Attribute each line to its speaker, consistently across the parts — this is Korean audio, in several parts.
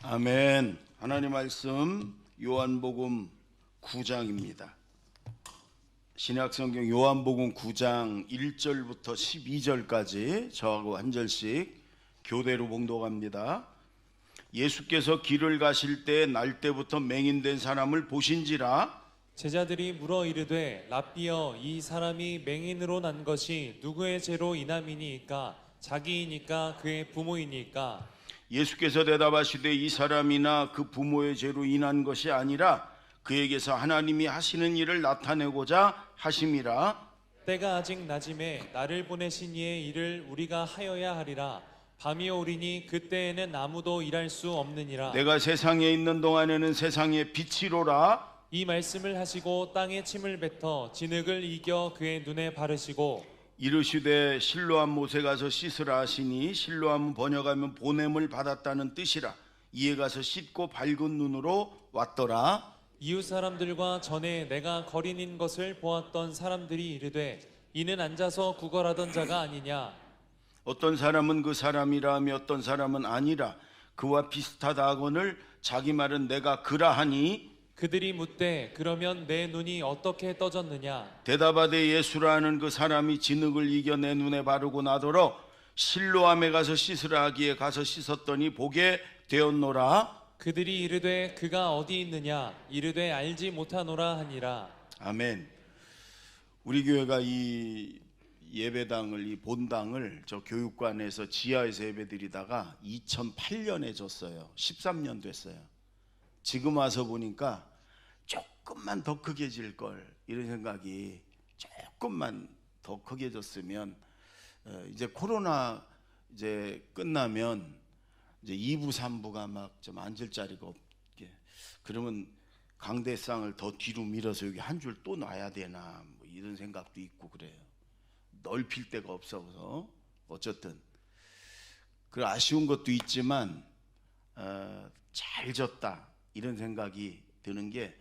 Speaker 1: 아멘. 하나님 말씀 요한복음 9장입니다. 신약성경 요한복음 9장 1절부터 12절까지 저하고 한 절씩 교대로 봉독합니다. 예수께서 길을 가실 때 날 때부터 맹인된 사람을 보신지라.
Speaker 2: 제자들이 물어 이르되 랍비여, 이 사람이 맹인으로 난 것이 누구의 죄로 인함이니까? 자기이니까 그의 부모이니까?
Speaker 1: 예수께서 대답하시되 이 사람이나 그 부모의 죄로 인한 것이 아니라 그에게서 하나님이 하시는 일을 나타내고자 하심이라.
Speaker 2: 때가 아직 낮음에 나를 보내신 이의 일을 우리가 하여야 하리라. 밤이 오리니 그때에는 아무도 일할 수 없느니라.
Speaker 1: 내가 세상에 있는 동안에는 세상의 빛이로라.
Speaker 2: 이 말씀을 하시고 땅에 침을 뱉어 진흙을 이겨 그의 눈에 바르시고
Speaker 1: 이르시되 실로암 못에 가서 씻으라 하시니, 실로암 번역하면 보냄을 받았다는 뜻이라. 이에 가서 씻고 밝은 눈으로 왔더라.
Speaker 2: 이웃 사람들과 전에 내가 거린인 것을 보았던 사람들이 이르되 이는 앉아서 구걸하던 자가 아니냐?
Speaker 1: 어떤 사람은 그 사람이라 하며 어떤 사람은 아니라 그와 비슷하다 하거늘 자기 말은 내가 그라 하니,
Speaker 2: 그들이 묻되 그러면 내 눈이 어떻게 떠졌느냐?
Speaker 1: 대답하되 예수라 하는 그 사람이 진흙을 이겨 내 눈에 바르고 나더러 실로암에 가서 씻으라 하기에 가서 씻었더니 보게 되었노라.
Speaker 2: 그들이 이르되 그가 어디 있느냐? 이르되 알지 못하노라 하니라.
Speaker 1: 아멘. 우리 교회가 이 예배당을, 이 본당을 저 교육관에서 지하에서 예배드리다가 2008년에 줬어요. 13년 됐어요. 지금 와서 보니까 조금만 더 크게 질 걸, 이런 생각이, 조금만 더 크게 졌으면 이제 코로나 이제 끝나면 이제 2부 3부가 막 좀 앉을 자리가 없게, 그러면 강대상을 더 뒤로 밀어서 여기 한 줄 또 놔야 되나, 뭐 이런 생각도 있고 그래요. 넓힐 데가 없어서. 어쨌든 그 아쉬운 것도 있지만 잘 졌다, 이런 생각이 드는 게,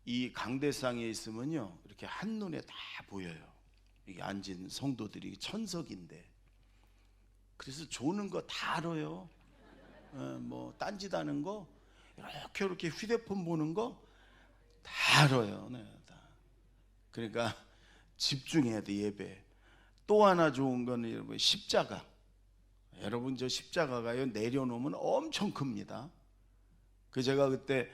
Speaker 1: 이 강대상에 있으면요 이렇게 한눈에 다 보여요. 여기 앉은 성도들이 천석인데, 그래서 조는 거 다 알아요. 뭐 딴짓하는 거, 이렇게 휴대폰 보는 거 다 알아요. 네, 다. 그러니까 집중해야 돼, 예배. 또 하나 좋은 거는 여러분, 십자가. 여러분, 저 십자가가요 내려놓으면 엄청 큽니다. 그 제가 그때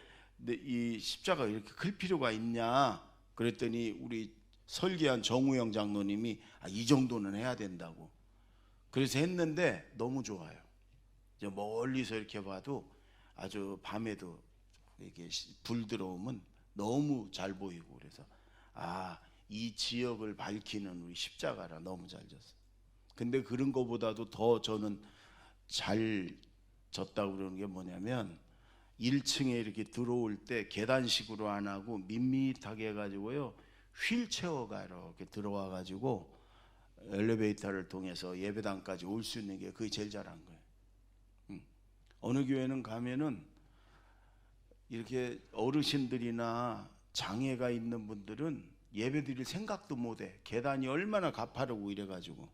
Speaker 1: 이 십자가 이렇게 클 필요가 있냐 그랬더니 우리 설계한 정우영 장로님이 이 정도는 해야 된다고. 그래서 했는데 너무 좋아요. 이제 멀리서 이렇게 봐도, 아주 밤에도 이렇게 불 들어오면 너무 잘 보이고, 그래서 이 지역을 밝히는 우리 십자가라 너무 잘 졌어. 근데 그런 거보다도 더 저는 잘 졌다고 그러는 게 뭐냐면, 1층에 이렇게 들어올 때 계단식으로 안 하고 밋밋하게 해가지고요, 휠체어가 이렇게 들어와 가지고 엘리베이터를 통해서 예배당까지 올 수 있는 게 그게 제일 잘한 거예요. 어느 교회는 가면은 이렇게 어르신들이나 장애가 있는 분들은 예배 드릴 생각도 못해. 계단이 얼마나 가파르고 이래가지고.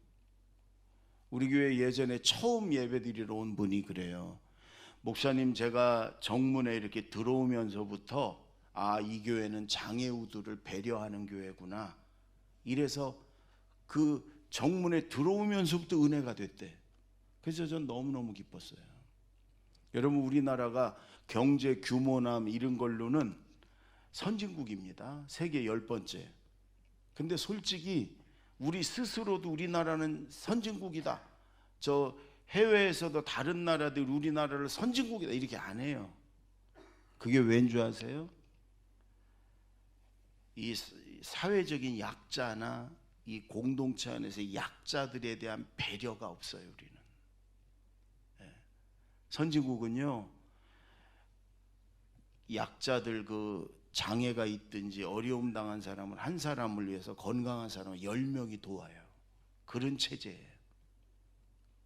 Speaker 1: 우리 교회 예전에 처음 예배 드리러 온 분이 그래요. 목사님, 제가 정문에 이렇게 들어오면서부터 이 교회는 장애우들을 배려하는 교회구나, 이래서 그 정문에 들어오면서부터 은혜가 됐대. 그래서 전 너무너무 기뻤어요. 여러분, 우리나라가 경제 규모나 이런 걸로는 선진국입니다. 세계 10번째. 근데 솔직히 우리 스스로도 우리나라는 선진국이다, 저 해외에서도 다른 나라들 우리나라를 선진국이다 이렇게 안 해요. 그게 왠 줄 아세요? 이 사회적인 약자나 이 공동체 안에서 약자들에 대한 배려가 없어요, 우리는. 선진국은요, 약자들, 그 장애가 있든지 어려움 당한 사람을, 한 사람을 위해서 건강한 사람을 10명이 도와요. 그런 체제예요.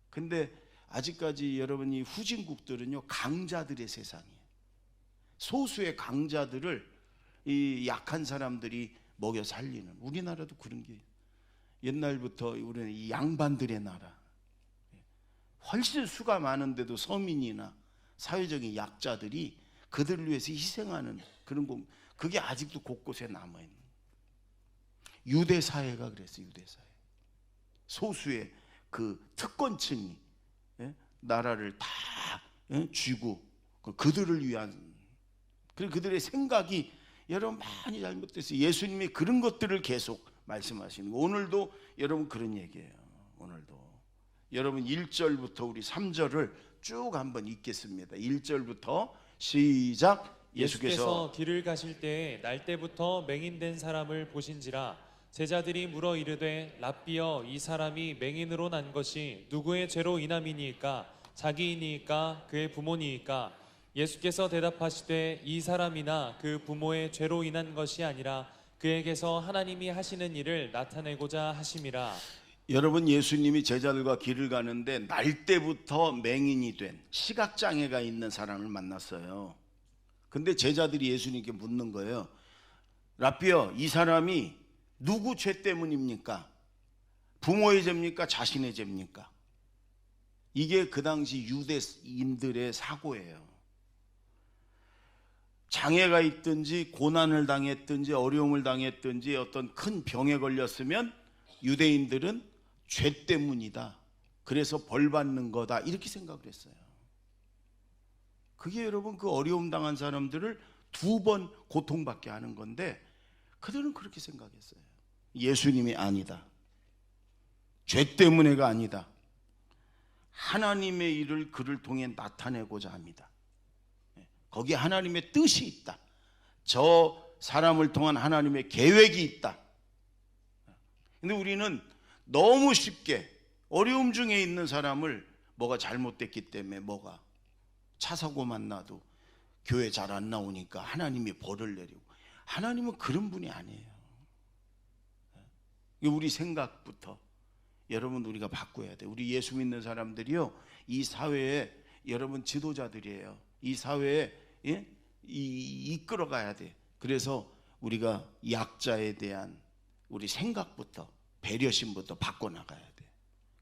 Speaker 1: 근데 아직까지 여러분이 후진국들은요, 강자들의 세상이에요. 소수의 강자들을 이 약한 사람들이 먹여 살리는. 우리나라도 그런 게 옛날부터, 우리는 이 양반들의 나라, 훨씬 수가 많은데도 서민이나 사회적인 약자들이 그들을 위해서 희생하는 그런 거, 그게 아직도 곳곳에 남아 있는. 유대 사회가 그랬어요. 유대 사회. 소수의 그 특권층이 나라를 다 쥐고 그들을 위한, 그리고 그들의 생각이 여러분 많이 잘못됐어요. 예수님이 그런 것들을 계속 말씀하시는 거. 오늘도 여러분 그런 얘기예요. 오늘도 여러분 1절부터 우리 3절을 쭉 한번 읽겠습니다. 1절부터 시작.
Speaker 2: 예수께서 길을 가실 때에 날 때부터 맹인된 사람을 보신지라 제자들이 물어 이르되 랍비여 이 사람이 맹인으로 난 것이 누구의 죄로 인함이니이까 자기이니이까 그의 부모니이까 예수께서 대답하시되 이 사람이나 그 부모의 죄로 인한 것이 아니라 그에게서 하나님이 하시는 일을 나타내고자 하심이라.
Speaker 1: 여러분, 예수님이 제자들과 길을 가는데 날 때부터 맹인이 된 시각장애가 있는 사람을 만났어요. 근데 제자들이 예수님께 묻는 거예요. 랍비여, 이 사람이 누구 죄 때문입니까? 부모의 죄입니까? 자신의 죄입니까? 이게 그 당시 유대인들의 사고예요. 장애가 있든지 고난을 당했든지 어려움을 당했든지 어떤 큰 병에 걸렸으면 유대인들은 죄 때문이다, 그래서 벌 받는 거다, 이렇게 생각을 했어요. 그게 여러분 그 어려움 당한 사람들을 2번 고통받게 하는 건데 그들은 그렇게 생각했어요. 예수님이 아니다, 죄 때문에가 아니다, 하나님의 일을 그를 통해 나타내고자 합니다. 거기에 하나님의 뜻이 있다, 저 사람을 통한 하나님의 계획이 있다. 근데 우리는 너무 쉽게 어려움 중에 있는 사람을 뭐가 잘못됐기 때문에, 뭐가 차 사고만 나도 교회 잘 안 나오니까 하나님이 벌을 내리고, 하나님은 그런 분이 아니에요. 우리 생각부터 여러분 우리가 바꿔야 돼요. 우리 예수 믿는 사람들이요, 이 사회에 여러분 지도자들이에요. 이 사회에 이끌어가야 돼. 그래서 우리가 약자에 대한 우리 생각부터, 배려심부터 바꿔나가야 돼.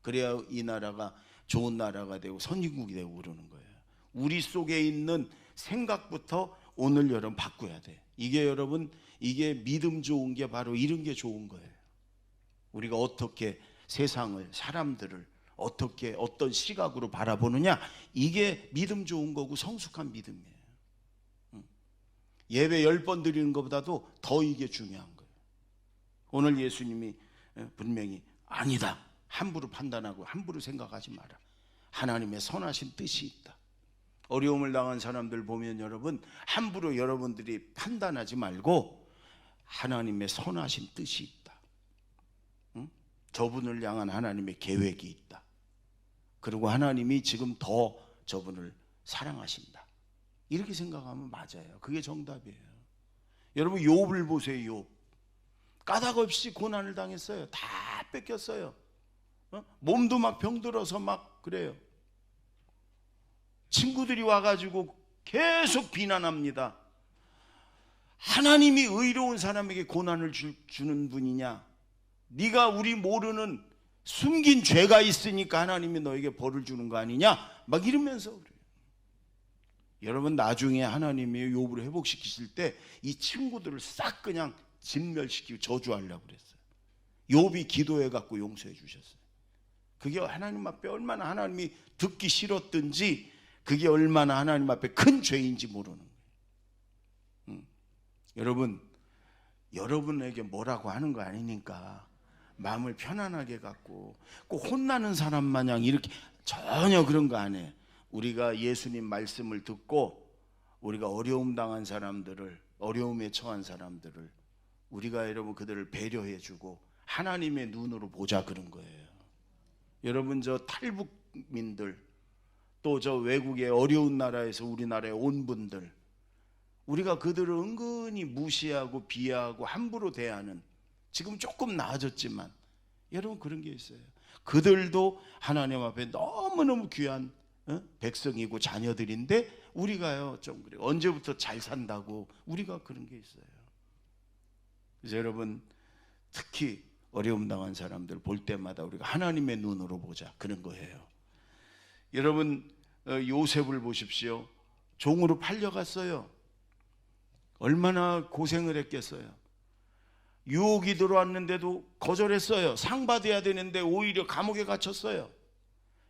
Speaker 1: 그래야 이 나라가 좋은 나라가 되고 선진국이 되고 그러는 거예요. 우리 속에 있는 생각부터 오늘 여러분 바꿔야 돼. 이게 여러분, 이게 믿음 좋은 게 바로 이런 게 좋은 거예요. 우리가 어떻게 세상을, 사람들을 어떻게 어떤 시각으로 바라보느냐, 이게 믿음 좋은 거고 성숙한 믿음이에요. 예배 10번 드리는 것보다도 더 이게 중요한 거예요. 오늘 예수님이 분명히 아니다, 함부로 판단하고 함부로 생각하지 마라, 하나님의 선하신 뜻이 있다. 어려움을 당한 사람들 보면 여러분 함부로 여러분들이 판단하지 말고 하나님의 선하신 뜻이 있다, 저분을 향한 하나님의 계획이 있다, 그리고 하나님이 지금 더 저분을 사랑하신다, 이렇게 생각하면 맞아요. 그게 정답이에요. 여러분 욥을 보세요. 욥 까닭없이 고난을 당했어요. 다 뺏겼어요. 몸도 막 병들어서 막 그래요. 친구들이 와가지고 계속 비난합니다. 하나님이 의로운 사람에게 고난을 주는 분이냐? 네가 우리 모르는 숨긴 죄가 있으니까 하나님이 너에게 벌을 주는 거 아니냐? 막 이러면서 그래요. 여러분 나중에 하나님이 욥을 회복시키실 때 이 친구들을 싹 그냥 진멸시키고 저주하려고 그랬어요. 욥이 기도해갖고 용서해 주셨어요. 그게 하나님 앞에 얼마나 하나님이 듣기 싫었든지, 그게 얼마나 하나님 앞에 큰 죄인지 모르는 거예요. 여러분, 여러분에게 뭐라고 하는 거 아니니까 마음을 편안하게 갖고 꼭 혼나는 사람 마냥 이렇게, 전혀 그런 거 안 해. 우리가 예수님 말씀을 듣고 우리가 어려움 당한 사람들을, 어려움에 처한 사람들을 우리가 여러분 그들을 배려해 주고 하나님의 눈으로 보자, 그런 거예요. 여러분 저 탈북민들, 또 저 외국의 어려운 나라에서 우리나라에 온 분들, 우리가 그들을 은근히 무시하고 비하하고 함부로 대하는, 지금 조금 나아졌지만 여러분 그런 게 있어요. 그들도 하나님 앞에 너무너무 귀한 백성이고 자녀들인데 우리가요 좀 그래요. 언제부터 잘 산다고 우리가 그런 게 있어요. 그래서 여러분 특히 어려움 당한 사람들 볼 때마다 우리가 하나님의 눈으로 보자, 그런 거예요. 여러분 요셉을 보십시오. 종으로 팔려갔어요. 얼마나 고생을 했겠어요. 유혹이 들어왔는데도 거절했어요. 상 받아야 되는데 오히려 감옥에 갇혔어요.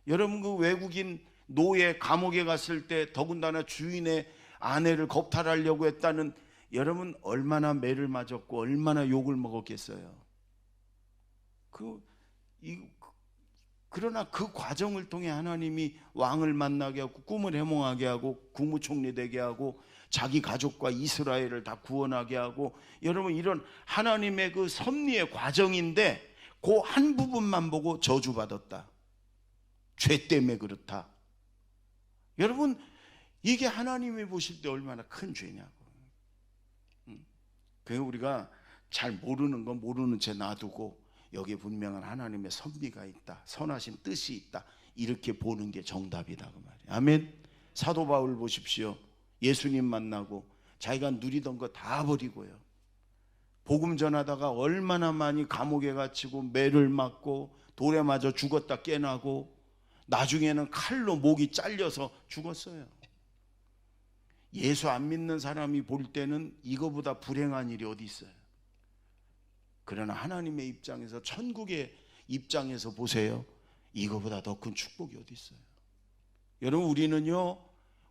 Speaker 1: 여러분, 그 외국인 노예 감옥에 갔을 때 더군다나 주인의 아내를 겁탈하려고 했다는, 여러분 얼마나 매를 맞았고 얼마나 욕을 먹었겠어요. 그러나 그 과정을 통해 하나님이 왕을 만나게 하고 꿈을 해몽하게 하고 국무총리 되게 하고 자기 가족과 이스라엘을 다 구원하게 하고, 여러분 이런 하나님의 그 섭리의 과정인데 그 한 부분만 보고 저주받았다. 죄 때문에 그렇다. 여러분, 이게 하나님이 보실 때 얼마나 큰 죄냐고. 그래서 우리가 잘 모르는 건 모르는 채 놔두고 여기에 분명한 하나님의 섭리가 있다, 선하신 뜻이 있다, 이렇게 보는 게 정답이다 그 말이에요. 아멘. 사도 바울 보십시오. 예수님 만나고 자기가 누리던 거 다 버리고요, 복음 전하다가 얼마나 많이 감옥에 갇히고 매를 맞고 돌에 맞아 죽었다 깨나고 나중에는 칼로 목이 잘려서 죽었어요. 예수 안 믿는 사람이 볼 때는 이거보다 불행한 일이 어디 있어요. 그러나 하나님의 입장에서, 천국의 입장에서 보세요. 이거보다 더 큰 축복이 어디 있어요. 여러분, 우리는요,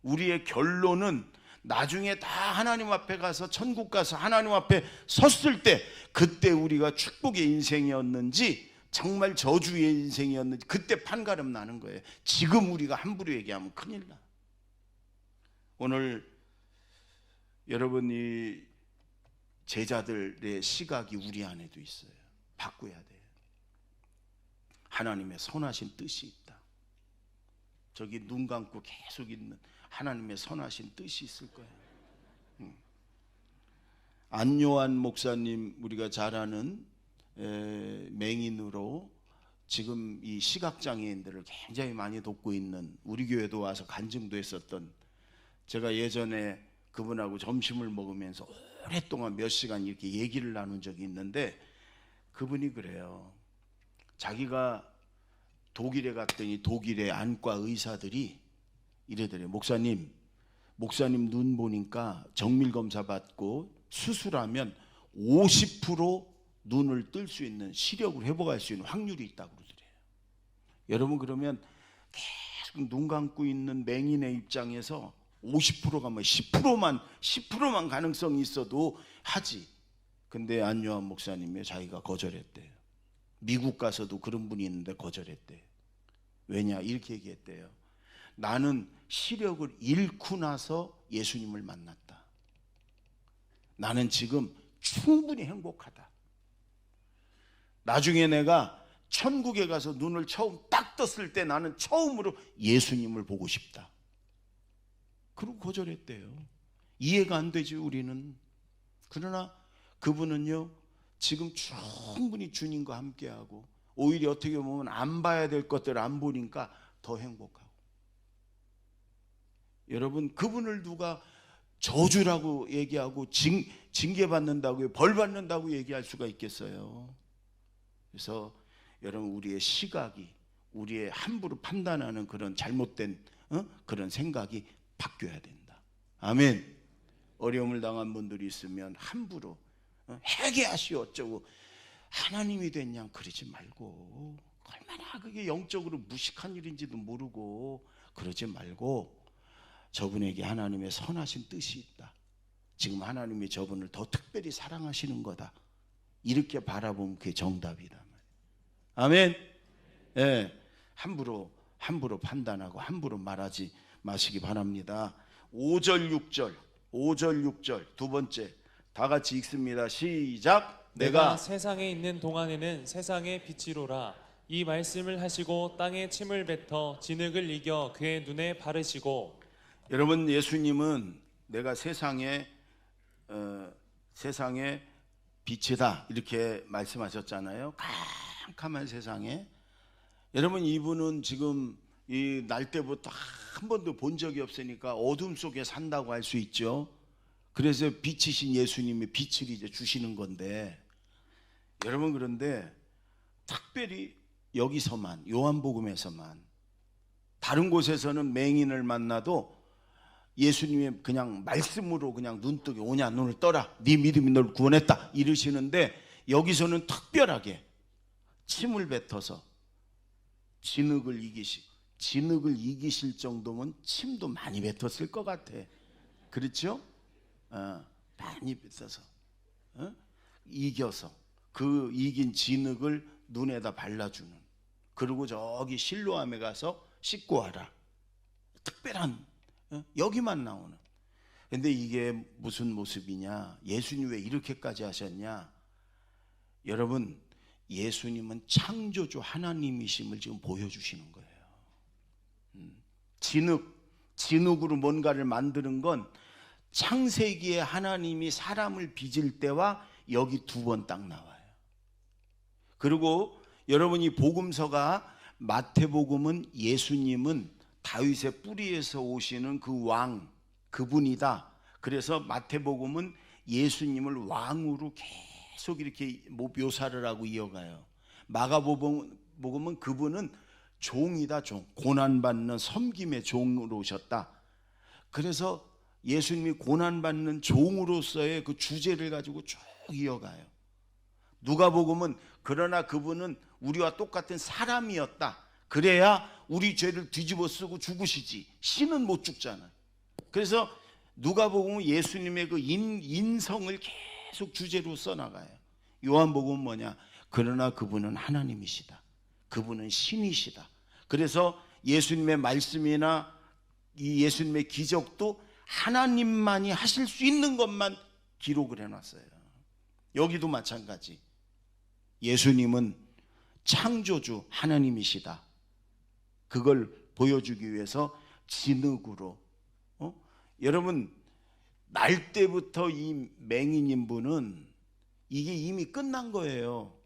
Speaker 1: 우리의 결론은 나중에 다 하나님 앞에 가서, 천국 가서 하나님 앞에 섰을 때, 그때 우리가 축복의 인생이었는지 정말 저주의 인생이었는지 그때 판가름 나는 거예요. 지금 우리가 함부로 얘기하면 큰일 나. 오늘 여러분, 이 제자들의 시각이 우리 안에도 있어요. 바꿔야 돼요. 하나님의 선하신 뜻이 있다. 저기 눈 감고 계속 있는 하나님의 선하신 뜻이 있을 거예요. 안요한 목사님, 우리가 잘 아는 맹인으로 지금 이 시각장애인들을 굉장히 많이 돕고 있는, 우리 교회도 와서 간증도 했었던, 제가 예전에 그분하고 점심을 먹으면서 오랫동안 몇 시간 이렇게 얘기를 나눈 적이 있는데, 그분이 그래요. 자기가 독일에 갔더니 독일의 안과 의사들이 이래더래요. 목사님 눈 보니까 정밀검사 받고 수술하면 50% 눈을 뜰 수 있는, 시력을 회복할 수 있는 확률이 있다고 그러더래요. 여러분, 그러면 계속 눈 감고 있는 맹인의 입장에서 50%가 뭐 10%만 가능성이 있어도 하지. 근데 안요한 목사님이 자기가 거절했대요. 미국 가서도 그런 분이 있는데 거절했대요. 왜냐? 이렇게 얘기했대요. 나는 시력을 잃고 나서 예수님을 만났다. 나는 지금 충분히 행복하다. 나중에 내가 천국에 가서 눈을 처음 딱 떴을 때 나는 처음으로 예수님을 보고 싶다. 그리고 거절했대요. 이해가 안 되지, 우리는. 그러나 그분은요, 지금 충분히 주님과 함께하고, 오히려 어떻게 보면 안 봐야 될 것들을 안 보니까 더 행복하고. 여러분, 그분을 누가 저주라고 얘기하고 징계받는다고, 벌받는다고 얘기할 수가 있겠어요. 그래서 여러분, 우리의 시각이, 우리의 함부로 판단하는 그런 잘못된 그런 생각이 바뀌어야 된다. 아멘. 어려움을 당한 분들이 있으면 함부로 회개하시오 어쩌고 하나님이 됐냐 그러지 말고, 얼마나 그게 영적으로 무식한 일인지도 모르고 그러지 말고, 저분에게 하나님의 선하신 뜻이 있다. 지금 하나님이 저분을 더 특별히 사랑하시는 거다. 이렇게 바라보면 그게 정답이다. 아멘. 예, 함부로 판단하고 함부로 말하지 마시기 바랍니다. 5절 6절 두 번째 다 같이 읽습니다. 시작.
Speaker 2: 내가 세상에 있는 동안에는 세상의 빛이로라. 이 말씀을 하시고 땅에 침을 뱉어 진흙을 이겨 그의 눈에 바르시고.
Speaker 1: 여러분, 예수님은 내가 세상의 빛이다 이렇게 말씀하셨잖아요. 캄캄한 세상에. 여러분, 이분은 지금 이 날 때부터 한 번도 본 적이 없으니까 어둠 속에 산다고 할 수 있죠. 그래서 빛이신 예수님이 빛을 이제 주시는 건데, 여러분, 그런데 특별히 여기서만, 요한복음에서만 다른 곳에서는 맹인을 만나도 예수님이 그냥 말씀으로 그냥 눈뜨게 오냐 눈을 떠라 네 믿음이 널 구원했다 이러시는데, 여기서는 특별하게 침을 뱉어서 진흙을 이기실 정도면 침도 많이 뱉었을 것 같아. 그렇죠? 많이 뱉어서 이겨서 그 이긴 진흙을 눈에다 발라주는, 그리고 저기 실로암에 가서 씻고 와라. 특별한 여기만 나오는. 근데 이게 무슨 모습이냐? 예수님 왜 이렇게까지 하셨냐? 여러분, 예수님은 창조주 하나님이심을 지금 보여주시는 거예요. 진흙으로 뭔가를 만드는 건 창세기에 하나님이 사람을 빚을 때와 여기 두 번 딱 나와요. 그리고 여러분이 복음서가 마태복음은 예수님은 다윗의 뿌리에서 오시는 그 왕, 그분이다. 그래서 마태복음은 예수님을 왕으로 계속 이렇게 묘사를 하고 이어가요. 마가복음은 그분은 종이다, 종. 고난받는 섬김의 종으로 오셨다. 그래서 예수님이 고난받는 종으로서의 그 주제를 가지고 쭉 이어가요. 누가복음은 그러나 그분은 우리와 똑같은 사람이었다. 그래야 우리 죄를 뒤집어 쓰고 죽으시지. 신은 못 죽잖아. 그래서 누가복음은 예수님의 그 인성을 계속 주제로 써나가요. 요한복음은 뭐냐? 그러나 그분은 하나님이시다. 그분은 신이시다. 그래서 예수님의 말씀이나 이 예수님의 기적도 하나님만이 하실 수 있는 것만 기록을 해놨어요. 여기도 마찬가지. 예수님은 창조주 하나님이시다. 그걸 보여주기 위해서 진흙으로 여러분, 날 때부터 이 맹인인 분은 이게 이미 끝난 거예요.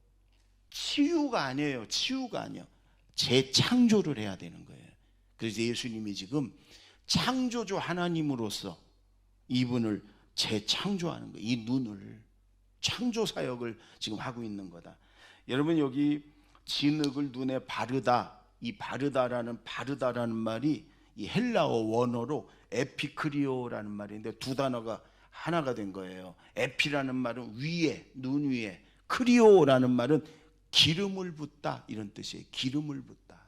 Speaker 1: 치유가 아니에요. 치유가 아니에요. 재창조를 해야 되는 거예요. 그래서 예수님이 지금 창조주 하나님으로서 이분을 재창조하는 거예요. 이 눈을 창조 사역을 지금 하고 있는 거다. 여러분, 여기 진흙을 눈에 바르다, 이 바르다라는 말이 이 헬라어 원어로 에피크리오라는 말인데 두 단어가 하나가 된 거예요. 에피라는 말은 위에, 눈 위에, 크리오라는 말은 기름을 붓다 이런 뜻이에요. 기름을 붓다.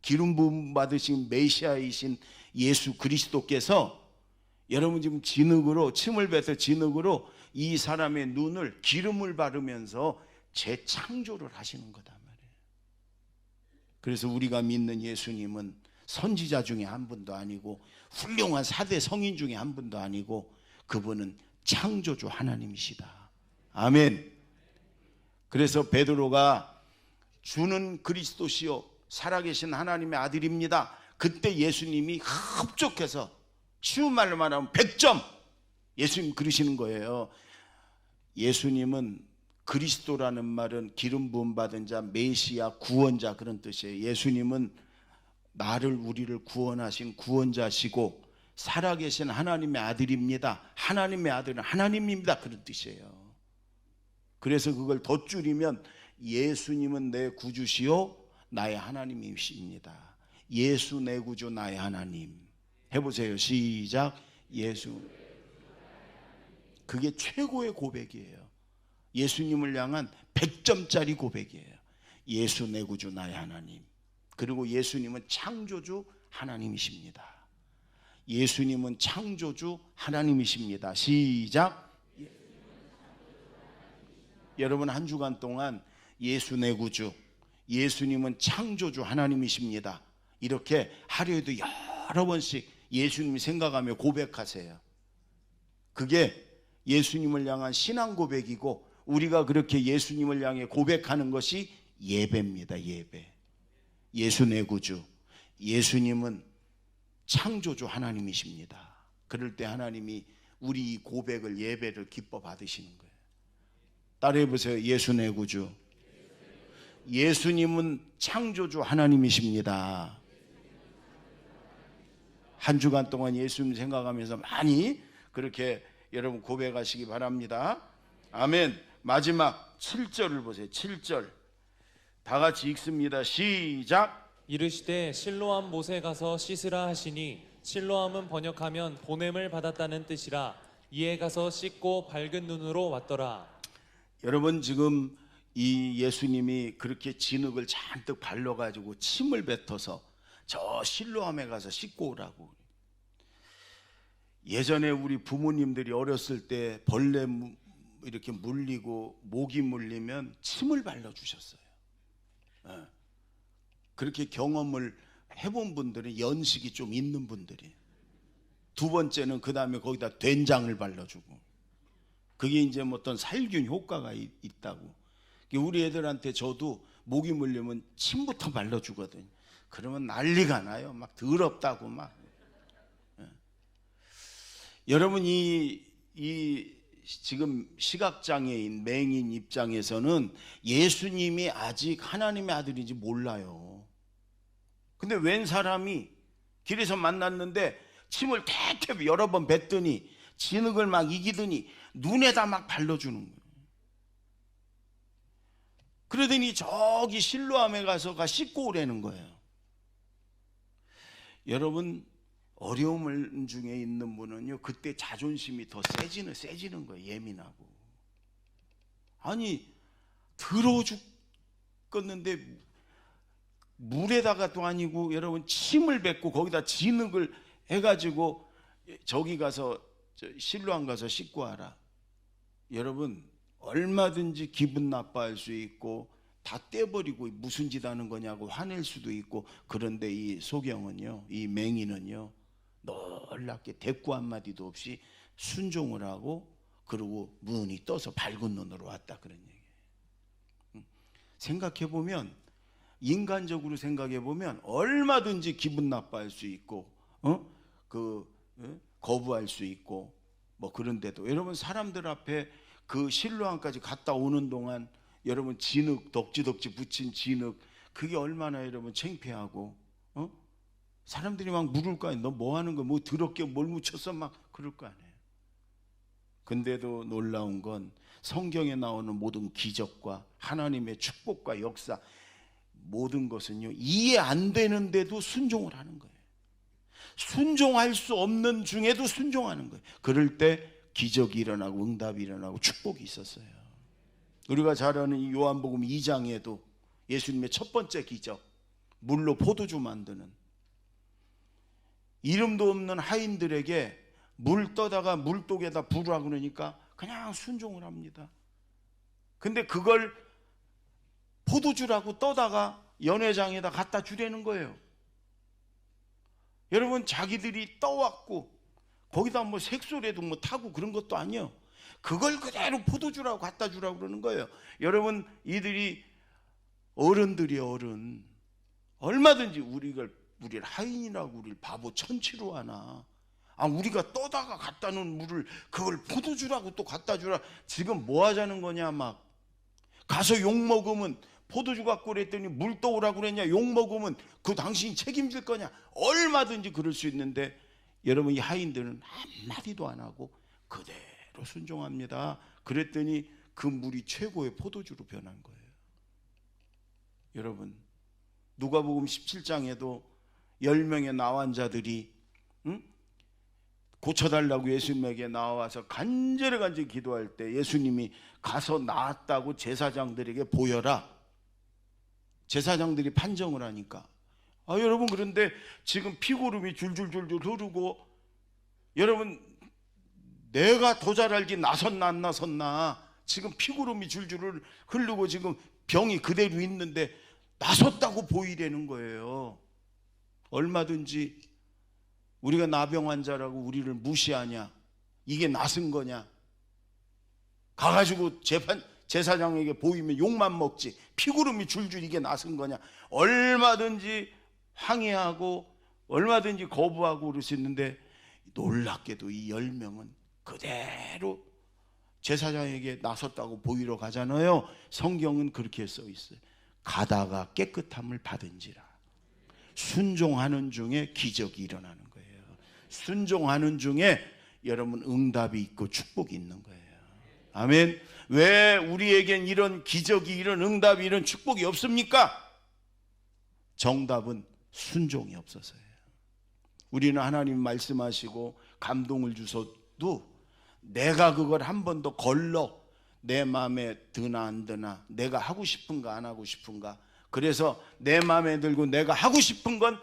Speaker 1: 기름 부음 받으신 메시아이신 예수 그리스도께서 여러분 지금 진흙으로, 침을 뱉어 진흙으로 이 사람의 눈을 기름을 바르면서 재창조를 하시는 거단 말이에요. 그래서 우리가 믿는 예수님은 선지자 중에 한 분도 아니고 훌륭한 4대 성인 중에 한 분도 아니고 그분은 창조주 하나님이시다. 아멘. 그래서 베드로가 주는 그리스도시요 살아계신 하나님의 아들입니다. 그때 예수님이 흡족해서 쉬운 말로 말하면 100점 예수님 그러시는 거예요. 예수님은 그리스도라는 말은 기름 부음 받은 자, 메시아, 구원자 그런 뜻이에요. 예수님은 우리를 구원하신 구원자시고 살아계신 하나님의 아들입니다. 하나님의 아들은 하나님입니다. 그런 뜻이에요. 그래서 그걸 더 줄이면 예수님은 내 구주시요 나의 하나님이십니다. 예수 내 구주 나의 하나님. 해보세요. 시작. 예수. 그게 최고의 고백이에요. 예수님을 향한 100점짜리 고백이에요. 예수 내 구주 나의 하나님. 그리고 예수님은 창조주 하나님이십니다. 예수님은 창조주 하나님이십니다. 시작. 여러분 한 주간 동안 예수 내 구주, 예수님은 창조주 하나님이십니다. 이렇게 하루에도 여러 번씩 예수님을 생각하며 고백하세요. 그게 예수님을 향한 신앙 고백이고 우리가 그렇게 예수님을 향해 고백하는 것이 예배입니다. 예배. 예수 내 구주, 예수님은 창조주 하나님이십니다. 그럴 때 하나님이 우리 이 고백을, 예배를 기뻐 받으시는 거예요. 따라해 보세요. 예수 내 구주, 예수님은 창조주 하나님이십니다. 한 주간 동안 예수님 생각하면서 많이 그렇게 여러분 고백하시기 바랍니다. 아멘. 마지막 7절을 보세요. 7절 다 같이 읽습니다. 시작.
Speaker 2: 이르시되 실로암 못에 가서 씻으라 하시니 실로암은 번역하면 보냄을 받았다는 뜻이라. 이에 가서 씻고 밝은 눈으로 왔더라.
Speaker 1: 여러분, 지금 이 예수님이 그렇게 진흙을 잔뜩 발라가지고 침을 뱉어서 저 실로암에 가서 씻고 오라고. 예전에 우리 부모님들이 어렸을 때 벌레 이렇게 물리고 모기 물리면 침을 발라주셨어요. 그렇게 경험을 해본 분들은 연식이 좀 있는 분들이. 두 번째는 그 다음에 거기다 된장을 발라주고, 그게 이제 뭐 어떤 살균 효과가 있다고. 우리 애들한테 저도 모기 물리면 침부터 발라주거든요. 그러면 난리가 나요. 막 더럽다고 막. 여러분, 이 지금 시각장애인 맹인 입장에서는 예수님이 아직 하나님의 아들인지 몰라요. 근데 웬 사람이 길에서 만났는데 침을 태태 여러 번 뱉더니 진흙을 막 이기더니 눈에다 막 발라주는 거예요. 그러더니 저기 실로암에 가서 씻고 오라는 거예요. 여러분, 어려움 중에 있는 분은요, 그때 자존심이 더 세지는 거예요. 예민하고. 아니, 더러워 죽겠는데 물에다가도 아니고 여러분 침을 뱉고 거기다 진흙을 해가지고 저기 가서 실로암 가서 씻고 와라. 여러분, 얼마든지 기분 나빠할 수 있고 다 떼버리고 무슨 짓 하는 거냐고 화낼 수도 있고, 그런데 이 소경은요, 이 맹인은요, 놀랍게 대꾸 한마디도 없이 순종을 하고, 그리고 눈이 떠서 밝은 눈으로 왔다, 그런 얘기예요. 생각해보면, 인간적으로 생각해보면 얼마든지 기분 나빠할 수 있고 거부할 수 있고 뭐, 그런데도 여러분, 사람들 앞에 그 실로암까지 갔다 오는 동안 여러분 진흙 덕지덕지 붙인 진흙, 그게 얼마나 여러분 창피하고, 사람들이 막 물을 거 아니야. 너 뭐 하는 거야? 뭐 더럽게 뭘 묻혔어? 막 그럴 거 아니에요. 근데도 놀라운 건 성경에 나오는 모든 기적과 하나님의 축복과 역사, 모든 것은요, 이해 안 되는데도 순종을 하는 거예요. 순종할 수 없는 중에도 순종하는 거예요. 그럴 때 기적이 일어나고 응답이 일어나고 축복이 있었어요. 우리가 잘 아는 이 요한복음 2장에도 예수님의 첫 번째 기적, 물로 포도주 만드는, 이름도 없는 하인들에게 물 떠다가 물독에다 부으라 그러니까 그냥 순종을 합니다. 근데 그걸 포도주라고 떠다가 연회장에다 갖다 주려는 거예요. 여러분, 자기들이 떠왔고 거기다 뭐 색소라도 뭐 타고 그런 것도 아니에요. 그걸 그대로 포도주라고 갖다 주라고 그러는 거예요. 여러분, 이들이 어른들이에요. 어른. 얼마든지 우리를 하인이라고 우리를 바보 천치로 하나. 우리가 떠다가 갖다 놓은 물을 그걸 포도주라고 또 갖다 주라. 지금 뭐 하자는 거냐. 막 가서 욕먹으면 포도주 갖고 그랬더니 물 떠오라고 그랬냐. 욕먹으면 그 당신이 책임질 거냐. 얼마든지 그럴 수 있는데, 여러분, 이 하인들은 한마디도 안 하고 그대로 순종합니다. 그랬더니 그 물이 최고의 포도주로 변한 거예요. 여러분, 누가복음 17장에도 10명의 나환자들이 고쳐달라고 예수님에게 나와서 간절히 기도할 때 예수님이 가서 나았다고 제사장들에게 보여라. 제사장들이 판정을 하니까, 여러분, 그런데 지금 피고름이 줄줄줄줄 흐르고, 여러분, 내가 더 잘 알지 나섰나 안 나섰나. 지금 피고름이 줄줄 흐르고 지금 병이 그대로 있는데 나섰다고 보이려는 거예요. 얼마든지 우리가 나병 환자라고 우리를 무시하냐, 이게 나선 거냐. 가가지고 제사장에게 보이면 욕만 먹지, 피구름이 줄줄 이게 나선 거냐. 얼마든지 항의하고 얼마든지 거부하고 그럴 수 있는데, 놀랍게도 이 10명은 그대로 제사장에게 나섰다고 보이러 가잖아요. 성경은 그렇게 써 있어요. 가다가 깨끗함을 받은지라. 순종하는 중에 기적이 일어나는 거예요. 순종하는 중에 여러분 응답이 있고 축복이 있는 거예요. 아멘. 왜 우리에겐 이런 기적이, 이런 응답이, 이런 축복이 없습니까? 정답은 순종이 없어서예요. 우리는 하나님 말씀하시고 감동을 주셔도 내가 그걸 한 번 더 걸러 내 마음에 드나 안 드나, 내가 하고 싶은가 안 하고 싶은가, 그래서 내 마음에 들고 내가 하고 싶은 건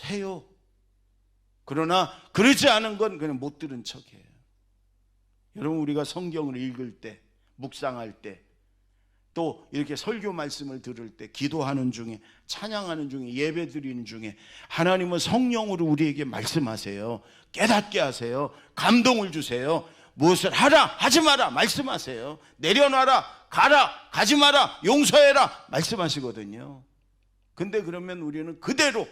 Speaker 1: 해요. 그러나 그러지 않은 건 그냥 못 들은 척해요. 여러분, 우리가 성경을 읽을 때, 묵상할 때, 또 이렇게 설교 말씀을 들을 때, 기도하는 중에, 찬양하는 중에, 예배 드리는 중에 하나님은 성령으로 우리에게 말씀하세요. 깨닫게 하세요. 감동을 주세요. 무엇을 하라, 하지 마라 말씀하세요. 내려놔라, 가라, 가지 마라, 용서해라 말씀하시거든요. 근데 그러면 우리는 그대로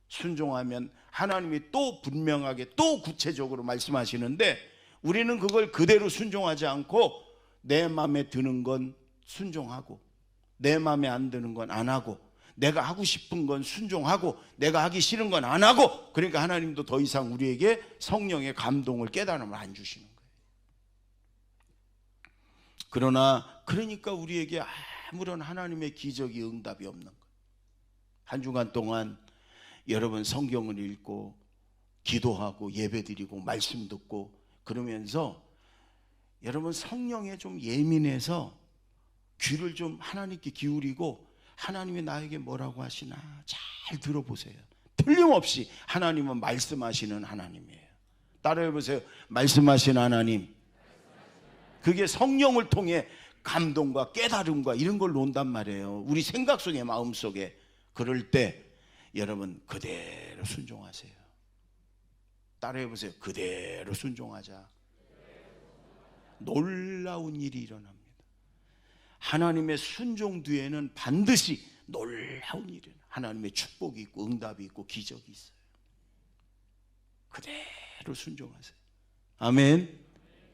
Speaker 1: 순종하면 하나님이 또 분명하게 또 구체적으로 말씀하시는데, 우리는 그걸 그대로 순종하지 않고 내 마음에 드는 건 순종하고 내 마음에 안 드는 건 안 하고, 내가 하고 싶은 건 순종하고 내가 하기 싫은 건 안 하고, 그러니까 하나님도 더 이상 우리에게 성령의 감동을, 깨달음을 안 주시는 거예요. 그러니까 우리에게 아무런 하나님의 기적이, 응답이 없는 거예요. 한 주간 동안 여러분 성경을 읽고 기도하고 예배드리고 말씀 듣고 그러면서 여러분 성령에 좀 예민해서 귀를 좀 하나님께 기울이고, 하나님이 나에게 뭐라고 하시나 잘 들어보세요. 틀림없이 하나님은 말씀하시는 하나님이에요. 따라해보세요. 말씀하시는 하나님. 그게 성령을 통해 감동과 깨달음과 이런 걸 논단 말이에요. 우리 생각 속에, 마음 속에. 그럴 때 여러분 그대로 순종하세요. 따라해보세요. 그대로 순종하자. 놀라운 일이 일어납니다. 하나님의 순종 뒤에는 반드시 놀라운 일이, 하나님의 축복이 있고 응답이 있고 기적이 있어요. 그대로 순종하세요. 아멘.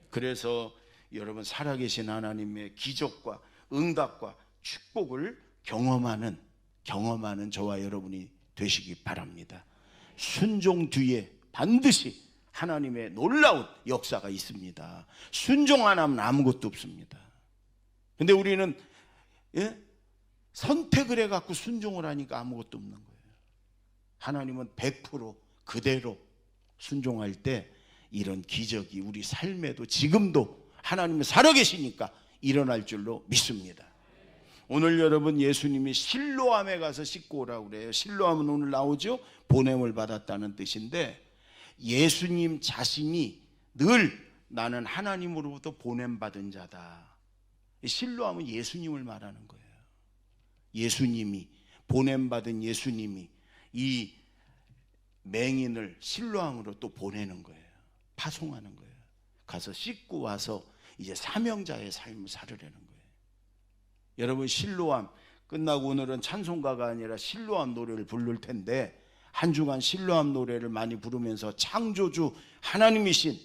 Speaker 1: 그래서 여러분 살아계신 하나님의 기적과 응답과 축복을 경험하는 저와 여러분이 되시기 바랍니다. 순종 뒤에 반드시 하나님의 놀라운 역사가 있습니다. 순종 안 하면 아무것도 없습니다. 근데 우리는 선택을 해갖고 순종을 하니까 아무것도 없는 거예요. 하나님은 100% 그대로 순종할 때 이런 기적이 우리 삶에도 지금도 하나님은 살아계시니까 일어날 줄로 믿습니다. 오늘 여러분 예수님이 실로암에 가서 씻고 오라고 그래요. 실로암은 오늘 나오죠. 보냄을 받았다는 뜻인데, 예수님 자신이 늘 나는 하나님으로부터 보냄받은 자다. 실로암은 예수님을 말하는 거예요. 예수님이, 보냄받은 예수님이 이 맹인을 실로암으로 또 보내는 거예요. 파송하는 거예요. 가서 씻고 와서 이제 사명자의 삶을 살으려는 거예요. 여러분 실로암 끝나고 오늘은 찬송가가 아니라 실로암 노래를 부를 텐데, 한 주간 실로암 노래를 많이 부르면서 창조주 하나님이신,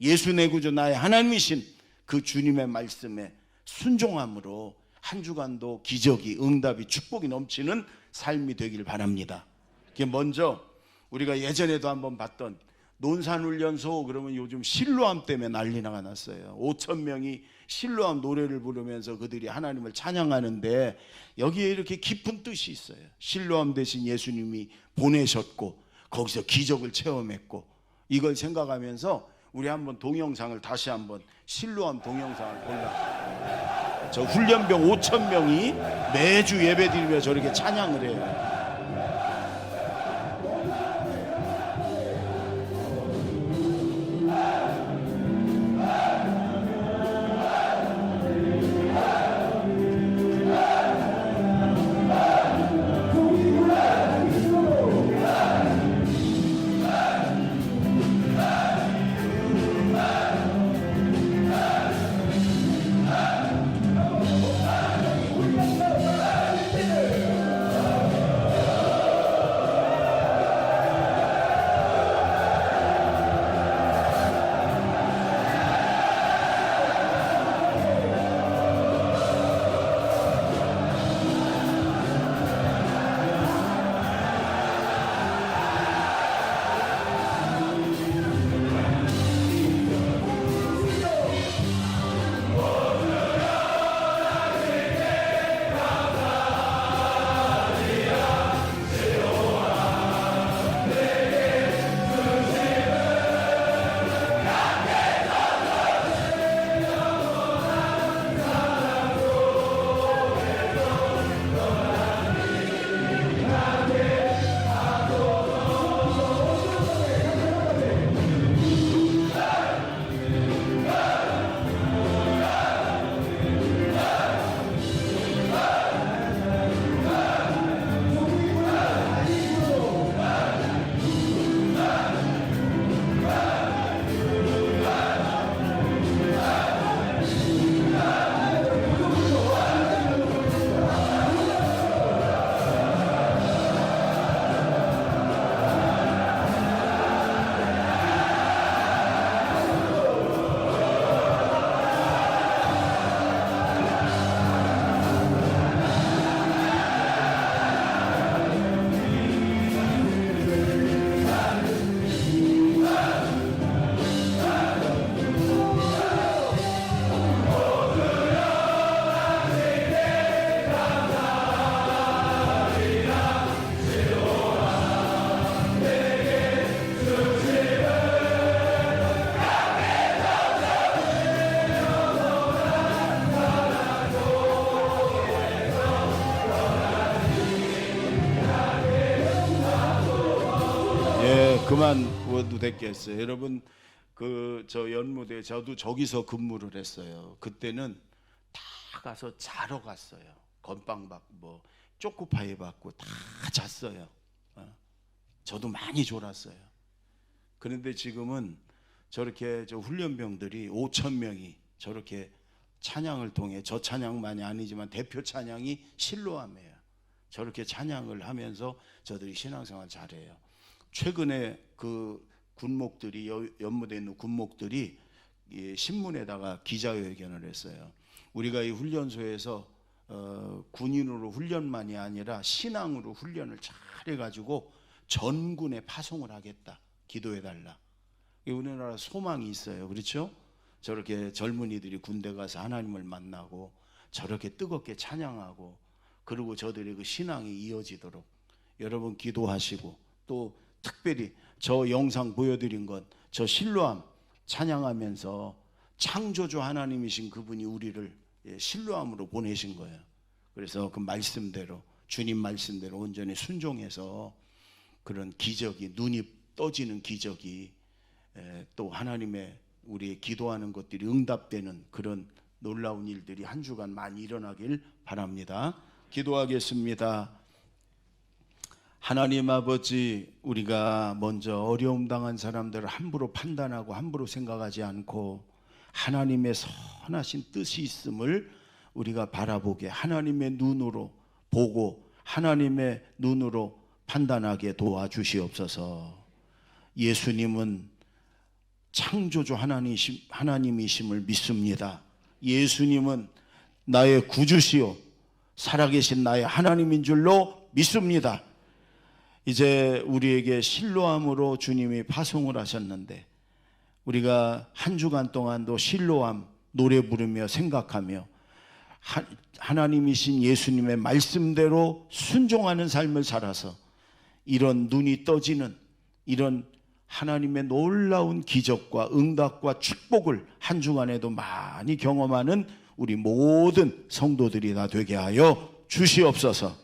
Speaker 1: 예수 내 구주 나의 하나님이신 그 주님의 말씀에 순종함으로 한 주간도 기적이, 응답이, 축복이 넘치는 삶이 되길 바랍니다. 먼저 우리가 예전에도 한번 봤던 논산훈련소, 그러면 요즘 실로암 때문에 난리가 났어요. 5,000명이 실로암 노래를 부르면서 그들이 하나님을 찬양하는데, 여기에 이렇게 깊은 뜻이 있어요. 실로암 대신 예수님이 보내셨고 거기서 기적을 체험했고, 이걸 생각하면서 우리 한번 동영상을 다시 한번, 실로암 동영상을 볼라. 저 훈련병 5,000명이 매주 예배드리며 저렇게 찬양을 해요. 그만둬도 됐겠어요. 여러분 저 연무대 저도 저기서 근무를 했어요. 그때는 다 가서 자러 갔어요. 건빵 받고 뭐 초코파이 받고 다 잤어요. 저도 많이 졸았어요. 그런데 지금은 저렇게 저 훈련병들이 5천 명이 저렇게 찬양을 통해, 저 찬양만이 아니지만 대표 찬양이 실로암이에요. 저렇게 찬양을 하면서 저들이 신앙생활 잘해요. 최근에 그 군목들이, 연무대에 있는 군목들이 신문에다가 기자회견을 했어요. 우리가 이 훈련소에서 군인으로 훈련만이 아니라 신앙으로 훈련을 잘 해가지고 전군에 파송을 하겠다, 기도해달라. 우리나라 소망이 있어요. 그렇죠? 저렇게 젊은이들이 군대 가서 하나님을 만나고 저렇게 뜨겁게 찬양하고, 그리고 저들의 그 신앙이 이어지도록 여러분 기도하시고, 또 특별히 저 영상 보여드린 것, 저 실로암 찬양하면서 창조주 하나님이신 그분이 우리를 실로암으로 보내신 거예요. 그래서 그 말씀대로, 주님 말씀대로 온전히 순종해서 그런 기적이, 눈이 떠지는 기적이, 또 하나님의 우리의 기도하는 것들이 응답되는 그런 놀라운 일들이 한 주간 많이 일어나길 바랍니다. 기도하겠습니다. 하나님 아버지, 우리가 먼저 어려움 당한 사람들을 함부로 판단하고 함부로 생각하지 않고 하나님의 선하신 뜻이 있음을 우리가 바라보게, 하나님의 눈으로 보고 하나님의 눈으로 판단하게 도와주시옵소서. 예수님은 창조주 하나님이심을 믿습니다. 예수님은 나의 구주시요 살아계신 나의 하나님인 줄로 믿습니다. 이제 우리에게 실로암으로 주님이 파송을 하셨는데, 우리가 한 주간 동안도 실로암 노래 부르며 생각하며 하나님이신 예수님의 말씀대로 순종하는 삶을 살아서 이런 눈이 떠지는, 이런 하나님의 놀라운 기적과 응답과 축복을 한 주간에도 많이 경험하는 우리 모든 성도들이 다 되게 하여 주시옵소서.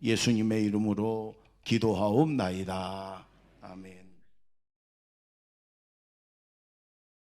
Speaker 1: 예수님의 이름으로 기도하옵나이다. 아멘.